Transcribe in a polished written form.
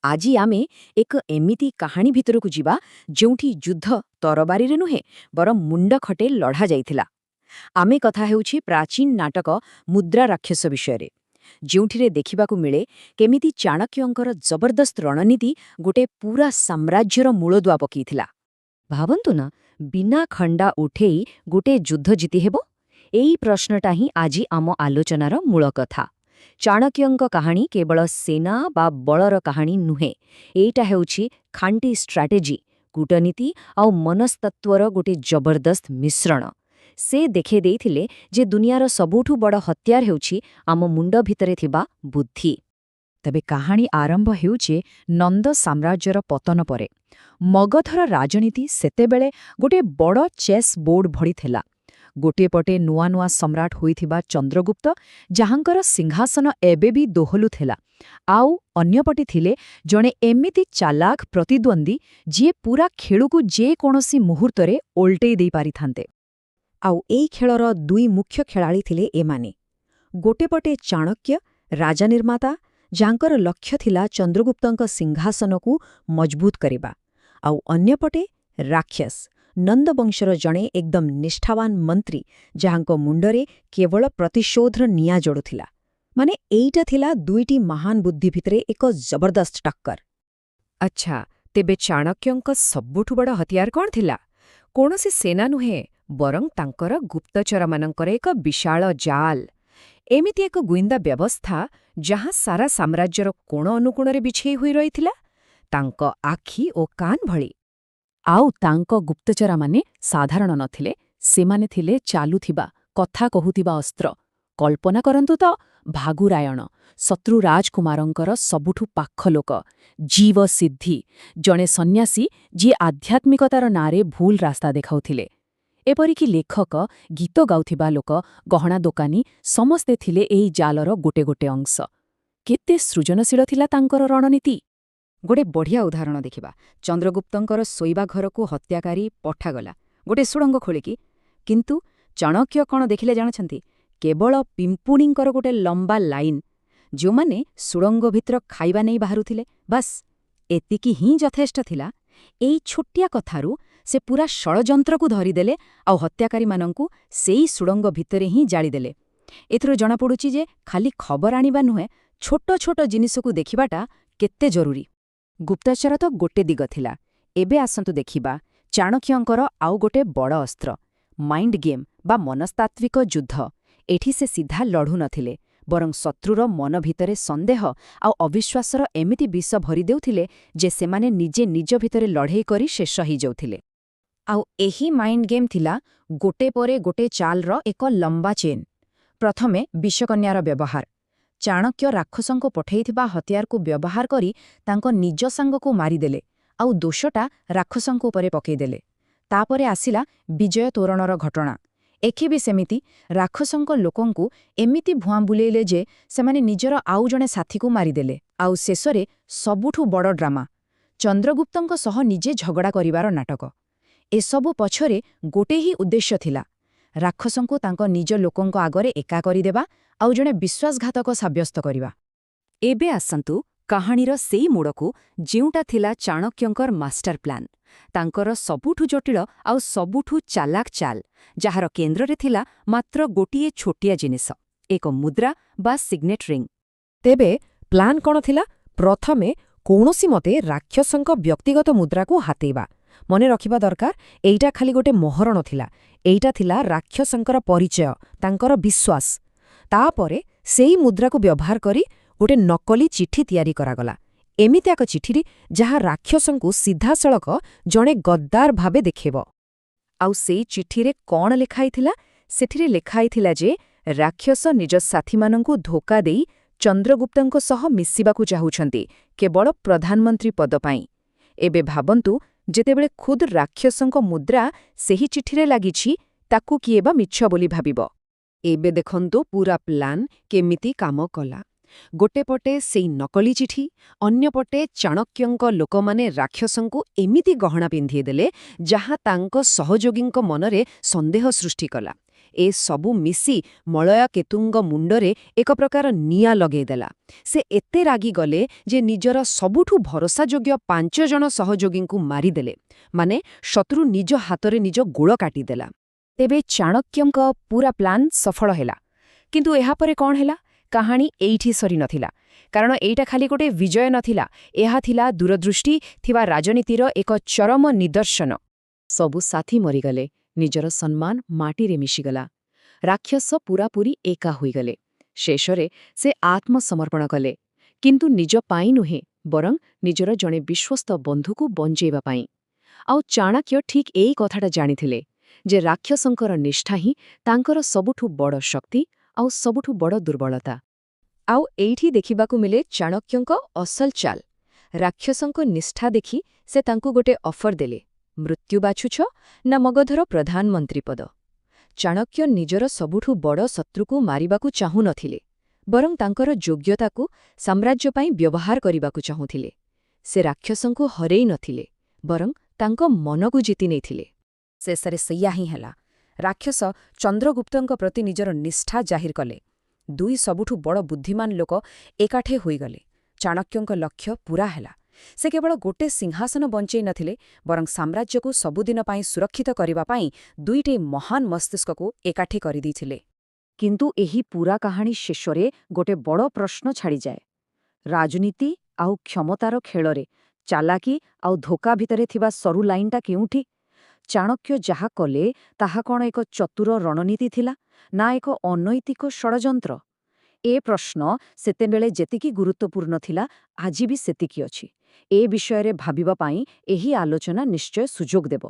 ଆଜି ଆମେ ଏକ ଏମିତି କାହାଣୀ ଭିତରକୁ ଯିବା ଯେଉଁଠି ଯୁଦ୍ଧ ତରବାରୀରେ ନୁହେଁ ବରଂ ମୁଣ୍ଡ ଖଟେ ଲଢ଼ା ଯାଇଥିଲା। ଆମେ କଥା ହେଉଛି ପ୍ରାଚୀନ ନାଟକ ମୁଦ୍ରା ରାକ୍ଷସ ବିଷୟରେ, ଯେଉଁଥିରେ ଦେଖିବାକୁ ମିଳେ କେମିତି ଚାଣକ୍ୟଙ୍କର ଜବରଦସ୍ତ ରଣନୀତି ଗୋଟେ ପୂରା ସାମ୍ରାଜ୍ୟର ମୂଳଦୁଆ ପକାଇଥିଲା। ଭାବନ୍ତୁ ନା, ବିନା ଖଣ୍ଡା ଉଠେଇ ଗୋଟେ ଯୁଦ୍ଧ ଜିତି ହେବ? ଏଇ ପ୍ରଶ୍ନଟା ହିଁ ଆଜି ଆମ ଆଲୋଚନାର ମୂଳ କଥା। ଚାଣକ୍ୟଙ୍କ କାହାଣୀ କେବଳ ସେନା ବା ବଳର କାହାଣୀ ନୁହେଁ, ଏଇଟା ହେଉଛି ଖାଣ୍ଟି ଷ୍ଟ୍ରାଟେଜି, କୂଟନୀତି ଆଉ ମନସ୍ତତ୍ୱର ଗୋଟେ ଜବରଦସ୍ତ ମିଶ୍ରଣ। ସେ ଦେଖାଇ ଦେଇଥିଲେ ଯେ ଦୁନିଆର ସବୁଠୁ ବଡ଼ ହତିଆର ହେଉଛି ଆମ ମୁଣ୍ଡ ଭିତରେ ଥିବା ବୁଦ୍ଧି। ତେବେ କାହାଣୀ ଆରମ୍ଭ ହେଉଛି ନନ୍ଦ ସାମ୍ରାଜ୍ୟର ପତନ ପରେ। ମଗଧର ରାଜନୀତି ସେତେବେଳେ ଗୋଟେ ବଡ଼ ଚେସ୍ ବୋର୍ଡ ଭଳି ଥିଲା। ଗୋଟିଏ ପଟେ ନୂଆ ନୂଆ ସମ୍ରାଟ ହୋଇଥିବା ଚନ୍ଦ୍ରଗୁପ୍ତ, ଯାହାଙ୍କର ସିଂହାସନ ଏବେ ବି ଦୋହଲୁଥିଲା, ଆଉ ଅନ୍ୟପଟେ ଥିଲେ ଜଣେ ଏମିତି ଚାଲାକ ପ୍ରତିଦ୍ୱନ୍ଦ୍ୱୀ ଯିଏ ପୂରା ଖେଳକୁ ଯେକୌଣସି ମୁହୂର୍ତ୍ତରେ ଓଲଟେଇ ଦେଇପାରିଥାନ୍ତେ। ଆଉ ଏଇ ଖେଳର ଦୁଇ ମୁଖ୍ୟ ଖେଳାଳି ଥିଲେ ଏମାନେ। ଗୋଟେ ପଟେ ଚାଣକ୍ୟ, ରାଜା ନିର୍ମାତା, ଯାଙ୍କର ଲକ୍ଷ୍ୟ ଥିଲା ଚନ୍ଦ୍ରଗୁପ୍ତଙ୍କ ସିଂହାସନକୁ ମଜବୁତ କରିବା, ଆଉ ଅନ୍ୟପଟେ ରାକ୍ଷସ, ନନ୍ଦବଂଶର ଜଣେ ଏକଦମ ନିଷ୍ଠାବାନ ମନ୍ତ୍ରୀ, ଯାହାଙ୍କ ମୁଣ୍ଡରେ କେବଳ ପ୍ରତିଶୋଧର ନିଆଁ ଜଳୁଥିଲା। ମାନେ ଏଇଟା ଥିଲା ଦୁଇଟି ମହାନ ବୁଦ୍ଧି ଭିତରେ ଏକ ଜବରଦସ୍ତ ଟକ୍କର। ଆଚ୍ଛା, ତେବେ ଚାଣକ୍ୟଙ୍କ ସବୁଠୁ ବଡ଼ ହତିଆର କ'ଣ ଥିଲା? କୌଣସି ସେନା ନୁହେଁ, ବରଂ ତାଙ୍କର ଗୁପ୍ତଚରମାନଙ୍କର ଏକ ବିଶାଳ ଜାଲ। ଏମିତି ଏକ ଗୁଇନ୍ଦା ବ୍ୟବସ୍ଥା ଯାହା ସାରା ସାମ୍ରାଜ୍ୟର କୋଣ ଅନୁକୋଣରେ ବିଛେଇ ହୋଇ ରହିଥିଲା, ତାଙ୍କ ଆଖି ଓ କାନ ଭଳି। ଆଉ ତାଙ୍କ ଗୁପ୍ତଚରମାନେ ସାଧାରଣ ନଥିଲେ, ସେମାନେ ଥିଲେ ଚାଲୁଥିବା, କଥା କହୁଥିବା ଅସ୍ତ୍ର। କଳ୍ପନା କରନ୍ତୁ ତ, ଭାଗୁରାୟଣ, ଶତ୍ରୁ ରାଜକୁମାରଙ୍କର ସବୁଠୁ ପାଖ ଲୋକ, ଜୀବ ସିଦ୍ଧି, ଜଣେ ସନ୍ନ୍ୟାସୀ ଯିଏ ଆଧ୍ୟାତ୍ମିକତାର ନାଁରେ ଭୁଲ ରାସ୍ତା ଦେଖାଉଥିଲେ। ଏପରିକି ଲେଖକ, ଗୀତ ଗାଉଥିବା ଲୋକ, ଗହଣା ଦୋକାନୀ, ସମସ୍ତେ ଥିଲେ ଏହି ଜାଲର ଗୋଟେ ଗୋଟେ ଅଂଶ। କେତେ ସୃଜନଶୀଳ ଥିଲା ତାଙ୍କର ରଣନୀତି! ଗୋଟେ ବଢ଼ିଆ ଉଦାହରଣ ଦେଖିବା। ଚନ୍ଦ୍ରଗୁପ୍ତଙ୍କର ଶୋଇବା ଘରକୁ ହତ୍ୟାକାରୀ ପଠାଗଲା ଗୋଟେ ସୁଡ଼ଙ୍ଗ ଖୋଳିକି। କିନ୍ତୁ ଚାଣକ୍ୟ କ'ଣ ଦେଖିଲେ ଜାଣିଛନ୍ତି? କେବଳ ପିମ୍ପୁଡ଼ିଙ୍କର ଗୋଟେ ଲମ୍ବା ଲାଇନ୍, ଯେଉଁମାନେ ସୁଡ଼ଙ୍ଗ ଭିତର ଖାଇବା ନେଇ ବାହାରୁଥିଲେ। ବାସ୍ ଏତିକି ହିଁ ଯଥେଷ୍ଟ ଥିଲା। ଏଇ ଛୋଟିଆ କଥାରୁ ସେ ପୂରା ଷଡ଼ଯନ୍ତ୍ରକୁ ଧରିଦେଲେ ଆଉ ହତ୍ୟାକାରୀମାନଙ୍କୁ ସେଇ ସୁଡ଼ଙ୍ଗ ଭିତରେ ହିଁ ଜାଳିଦେଲେ। ଏଥିରୁ ଜଣାପଡ଼ୁଛି ଯେ ଖାଲି ଖବର ଆଣିବା ନୁହେଁ, ଛୋଟ ଛୋଟ ଜିନିଷକୁ ଦେଖିବାଟା କେତେ ଜରୁରୀ। ଗୁପ୍ତଚର ତ ଗୋଟେ ଦିଗ ଥିଲା। ଏବେ ଆସନ୍ତୁ ଦେଖିବା ଚାଣକ୍ୟଙ୍କର ଆଉ ଗୋଟେ ବଡ଼ ଅସ୍ତ୍ର, ମାଇଣ୍ଡ ଗେମ୍ ବା ମନସ୍ତାତ୍ତ୍ୱିକ ଯୁଦ୍ଧ। ଏଠି ସେ ସିଧା ଲଢ଼ୁ ନଥିଲେ, ବରଂ ଶତ୍ରୁର ମନ ଭିତରେ ସନ୍ଦେହ ଆଉ ଅବିଶ୍ୱାସର ଏମିତି ବିଷ ଭରି ଦେଉଥିଲେ ଯେ ସେମାନେ ନିଜେ ନିଜ ଭିତରେ ଲଢ଼େଇ କରି ଶେଷ ହେଇଯାଉଥିଲେ। ଆଉ ଏହି ମାଇଣ୍ଡ ଗେମ୍ ଥିଲା ଗୋଟେ ପରେ ଗୋଟେ ଚାଲର ଏକ ଲମ୍ବା ଚେନ୍। ପ୍ରଥମେ ବିଷକନ୍ୟାର ବ୍ୟବହାର। ଚାଣକ୍ୟ ରାକ୍ଷସଙ୍କୁ ପଠାଇଥିବା ହତିଆରକୁ ବ୍ୟବହାର କରି ତାଙ୍କ ନିଜ ସାଙ୍ଗକୁ ମାରିଦେଲେ, ଆଉ ଦୋଷଟା ରାକ୍ଷସଙ୍କ ଉପରେ ପକାଇଦେଲେ। ତାପରେ ଆସିଲା ବିଜୟ ତୋରଣର ଘଟଣା। ଏଠି ବି ସେମିତି ରାକ୍ଷସଙ୍କ ଲୋକଙ୍କୁ ଏମିତି ଭୁଆଁ ବୁଲେଇଲେ ଯେ ସେମାନେ ନିଜର ଆଉ ଜଣେ ସାଥୀକୁ ମାରିଦେଲେ। ଆଉ ଶେଷରେ ସବୁଠୁ ବଡ଼ ଡ୍ରାମା, ଚନ୍ଦ୍ରଗୁପ୍ତଙ୍କ ସହ ନିଜେ ଝଗଡ଼ା କରିବାର ନାଟକ। ଏସବୁ ପଛରେ ଗୋଟେ ହିଁ ଉଦ୍ଦେଶ୍ୟ ଥିଲା, ରାକ୍ଷସଙ୍କୁ ତାଙ୍କ ନିଜ ଲୋକଙ୍କ ଆଗରେ ଏକା କରିଦେବା ଆଉ ଜଣେ ବିଶ୍ୱାସଘାତକ ସାବ୍ୟସ୍ତ କରିବା। ଏବେ ଆସନ୍ତୁ କାହାଣୀର ସେଇ ମୋଡ଼କୁ, ଯେଉଁଟା ଥିଲା ଚାଣକ୍ୟଙ୍କର ମାଷ୍ଟର ପ୍ଲାନ୍, ତାଙ୍କର ସବୁଠୁ ଜଟିଳ ଆଉ ସବୁଠୁ ଚାଲାକ ଚାଲ, ଯାହାର କେନ୍ଦ୍ରରେ ଥିଲା ମାତ୍ର ଗୋଟିଏ ଛୋଟିଆ ଜିନିଷ, ଏକ ମୁଦ୍ରା ବା ସିଗ୍ନେଟ୍ ରିଂ। ତେବେ ପ୍ଲାନ୍ କ'ଣ ଥିଲା? ପ୍ରଥମେ କୌଣସି ମତେ ରାକ୍ଷସଙ୍କ ବ୍ୟକ୍ତିଗତ ମୁଦ୍ରାକୁ ହାତେଇବା। ମନେ ରଖିବା ଦରକାର, ଏଇଟା ଖାଲି ଗୋଟେ ମୋହର ନଥିଲା, ଏଇଟା ଥିଲା ରାକ୍ଷସଙ୍କର ପରିଚୟ, ତାଙ୍କର ବିଶ୍ୱାସ। ତାପରେ ସେଇ ମୁଦ୍ରାକୁ ବ୍ୟବହାର କରି ଗୋଟେ ନକଲି ଚିଠି ତିଆରି କରାଗଲା। ଏମିତି ଏକ ଚିଠିରେ ଯାହା ରାକ୍ଷସଙ୍କୁ ସିଧାସଳଖ ଜଣେ ଗଦ୍ଦାର ଭାବେ ଦେଖେଇବ। ଆଉ ସେଇ ଚିଠିରେ କ'ଣ ଲେଖାଇଥିଲା? ସେଥିରେ ଲେଖାଇଥିଲା ଯେ ରାକ୍ଷସ ନିଜ ସାଥୀମାନଙ୍କୁ ଧୋକା ଦେଇ ଚନ୍ଦ୍ରଗୁପ୍ତଙ୍କ ସହ ମିଶିବାକୁ ଚାହୁଁଛନ୍ତି, କେବଳ ପ୍ରଧାନମନ୍ତ୍ରୀ ପଦ ପାଇଁ। ଏବେ ଭାବନ୍ତୁ, ଯେତେବେଳେ ଖୁଦ୍ ରାକ୍ଷସଙ୍କ ମୁଦ୍ରା ସେହି ଚିଠିରେ ଲାଗିଛି, ତାକୁ କିଏ ବା ମିଛ ବୋଲି ଭାବିବ? ଏବେ ଦେଖନ୍ତୁ ପୂରା ପ୍ଲାନ୍ କେମିତି କାମ କଲା। ଗୋଟେ ପଟେ ସେଇ ନକଲି ଚିଠି, ଅନ୍ୟପଟେ ଚାଣକ୍ୟଙ୍କ ଲୋକମାନେ ରାକ୍ଷସଙ୍କୁ ଏମିତି ଗହଣା ପିନ୍ଧିଦେଲେ ଯାହା ତାଙ୍କ ସହଯୋଗୀଙ୍କ ମନରେ ସନ୍ଦେହ ସୃଷ୍ଟି କଲା। ଏ ସବୁ ମିଶି ମଳୟକେତୁଙ୍କ ମୁଣ୍ଡରେ ଏକ ପ୍ରକାର ନିଆଁ ଲଗେଇଦେଲା। ସେ ଏତେ ରାଗିଗଲେ ଯେ ନିଜର ସବୁଠୁ ଭରସାଯୋଗ୍ୟ 5 ଜଣ ସହଯୋଗୀଙ୍କୁ ମାରିଦେଲେ, ମାନେ ଶତ୍ରୁ ନିଜ ହାତରେ ନିଜ ଗୋଡ଼ କାଟିଦେଲା। ତେବେ ଚାଣକ୍ୟଙ୍କ ପୂରା ପ୍ଲାନ୍ ସଫଳ ହେଲା। କିନ୍ତୁ ଏହାପରେ କ'ଣ ହେଲା? କାହାଣୀ ଏଇଠି ସରି ନଥିଲା। କାରଣ ଏଇଟା ଖାଲି ଗୋଟେ ବିଜୟ ନଥିଲା, ଏହା ଥିଲା ଦୂରଦୃଷ୍ଟି ଥିବା ରାଜନୀତିର ଏକ ଚରମ ନିଦର୍ଶନ। ସବୁ ସାଥୀ ମରିଗଲେ, ନିଜର ସମ୍ମାନ ମାଟିରେ ମିଶିଗଲା। ରାକ୍ଷସ ପୂରାପୂରି ଏକା ହୋଇଗଲେ। ଶେଷରେ ସେ ଆତ୍ମସମର୍ପଣ କଲେ, କିନ୍ତୁ ନିଜ ପାଇଁ ନୁହେଁ, ବରଂ ନିଜର ଜଣେ ବିଶ୍ୱସ୍ତ ବନ୍ଧୁକୁ ବଞ୍ଚେଇବା ପାଇଁ। ଆଉ ଚାଣକ୍ୟ ଠିକ୍ ଏଇ କଥାଟା ଜାଣିଥିଲେ ଯେ ରାକ୍ଷସଙ୍କର ନିଷ୍ଠା ହିଁ ତାଙ୍କର ସବୁଠୁ ବଡ଼ ଶକ୍ତି ଆଉ ସବୁଠୁ ବଡ଼ ଦୁର୍ବଳତା। ଆଉ ଏଇଠି ଦେଖିବାକୁ ମିଳେ ଚାଣକ୍ୟଙ୍କ ଅସଲ ଚାଲ। ରାକ୍ଷସଙ୍କ ନିଷ୍ଠା ଦେଖି ସେ ତାଙ୍କୁ ଗୋଟେ ଅଫର ଦେଲେ, ମୃତ୍ୟୁ ବାଛୁଛ ନା ମଗଧର ପ୍ରଧାନମନ୍ତ୍ରୀ ପଦ। ଚାଣକ୍ୟ ନିଜର ସବୁଠୁ ବଡ଼ ଶତ୍ରୁକୁ ମାରିବାକୁ ଚାହୁଁନଥିଲେ, ବରଂ ତାଙ୍କର ଯୋଗ୍ୟତାକୁ ସାମ୍ରାଜ୍ୟ ପାଇଁ ବ୍ୟବହାର କରିବାକୁ ଚାହୁଁଥିଲେ। ସେ ରାକ୍ଷସଙ୍କୁ ହରେଇ ନଥିଲେ, ବରଂ ତାଙ୍କ ମନକୁ ଜିତି ନେଇଥିଲେ। ଶେଷରେ ସେଇଆ ହିଁ ହେଲା। ରାକ୍ଷସ ଚନ୍ଦ୍ରଗୁପ୍ତଙ୍କ ପ୍ରତି ନିଜର ନିଷ୍ଠା ଜାହିର କଲେ। ଦୁଇ ସବୁଠୁ ବଡ଼ ବୁଦ୍ଧିମାନ ଲୋକ ଏକାଠେ ହୋଇଗଲେ। ଚାଣକ୍ୟଙ୍କ ଲକ୍ଷ୍ୟ ପୂରା ହେଲା। ସେ କେବଳ ଗୋଟେ ସିଂହାସନ ବଞ୍ଚେଇ ନଥିଲେ, ବରଂ ସାମ୍ରାଜ୍ୟକୁ ସବୁଦିନ ପାଇଁ ସୁରକ୍ଷିତ କରିବା ପାଇଁ ଦୁଇଟି ମହାନ ମସ୍ତିଷ୍କକୁ ଏକାଠି କରିଦେଇଥିଲେ। କିନ୍ତୁ ଏହି ପୂରା କାହାଣୀ ଶେଷରେ ଗୋଟେ ବଡ଼ ପ୍ରଶ୍ନ ଛାଡ଼ିଯାଏ। ରାଜନୀତି ଆଉ କ୍ଷମତାର ଖେଳରେ ଚାଲାକି ଆଉ ଧୋକା ଭିତରେ ଥିବା ସରୁ ଲାଇନଟା କେଉଁଠି? ଚାଣକ୍ୟ ଯାହା କଲେ ତାହା କ'ଣ ଏକ ଚତୁର ରଣନୀତି ଥିଲା, ନା ଏକ ଅନୈତିକ ଷଡ଼ଯନ୍ତ୍ର? ଏ ପ୍ରଶ୍ନ ସେତେବେଳେ ଯେତିକି ଗୁରୁତ୍ୱପୂର୍ଣ୍ଣ ଥିଲା, ଆଜି ବି ସେତିକି ଅଛି। ଏ ବିଷୟରେ ଭାବିବା ପାଇଁ ଏହି ଆଲୋଚନା ନିଶ୍ଚୟ ସୁଯୋଗ ଦେବ।